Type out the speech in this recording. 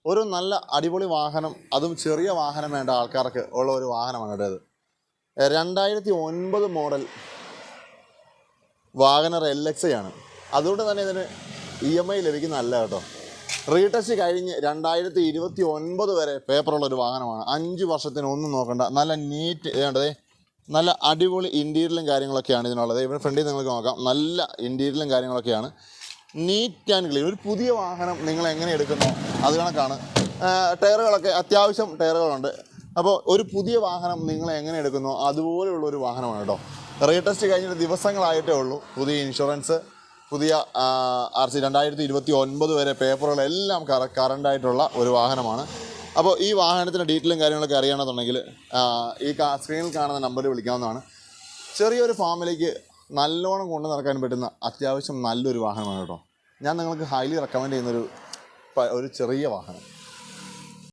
ഒരു നല്ല അടിപൊളി വാഹനം, അതും ചെറിയ വാഹനം വേണ്ട ആൾക്കാർക്ക് ഉള്ള ഒരു വാഹനമാണ് ഇത്. 2009 മോഡൽ വാഗനർ LX ആണ്. അതുകൊണ്ട് തന്നെ ഇതിന് EMI ലഭിക്കുന്നതല്ല കേട്ടോ. റീടെസ്റ്റ് കഴിഞ്ഞ് 2029 വരെ പേപ്പറുള്ളൊരു വാഹനമാണ്. 5 വർഷത്തിന് ഒന്നും നോക്കണ്ട. നല്ല നീറ്റ് വേണ്ടതേ, നല്ല അടിപൊളി ഇൻറ്റീരിയലും കാര്യങ്ങളൊക്കെയാണ് ഇതിനുള്ളത്. ഇവിടെ ഫ്രണ്ടിൽ നിങ്ങൾക്ക് നോക്കാം, നല്ല ഇൻറ്റീരിയലും കാര്യങ്ങളൊക്കെയാണ്. Neat and clean. ഒരു പുതിയ വാഹനം നിങ്ങൾ എങ്ങനെ എടുക്കുന്നോ അത് കണക്കാണ്. ടയറുകളൊക്കെ അത്യാവശ്യം ടയറുകളുണ്ട്. അപ്പോൾ ഒരു പുതിയ വാഹനം നിങ്ങൾ എങ്ങനെ എടുക്കുന്നോ അതുപോലെയുള്ളൊരു വാഹനമാണ് കേട്ടോ. റീടെസ്റ്റ് കഴിഞ്ഞിട്ട് ദിവസങ്ങളായിട്ടേ ഉള്ളൂ. പുതിയ ഇൻഷുറൻസ്, പുതിയ RC 2029 വരെ പേപ്പറുകളെല്ലാം കറണ്ടായിട്ടുള്ള ഒരു വാഹനമാണ്. അപ്പോൾ ഈ വാഹനത്തിൻ്റെ ഡീറ്റെയിലും കാര്യങ്ങളൊക്കെ അറിയണമെന്നുണ്ടെങ്കിൽ ഈ സ്ക്രീനിൽ കാണുന്ന നമ്പറിൽ വിളിക്കാവുന്നതാണ്. ചെറിയൊരു ഫാമിലേക്ക് നല്ലോണം കൊണ്ടു നടക്കാൻ പറ്റുന്ന അത്യാവശ്യം നല്ലൊരു വാഹനമാണ് കേട്ടോ. ഞാൻ നിങ്ങൾക്ക് ഹൈലി റെക്കമെൻഡ് ചെയ്യുന്നൊരു ചെറിയ വാഹനം.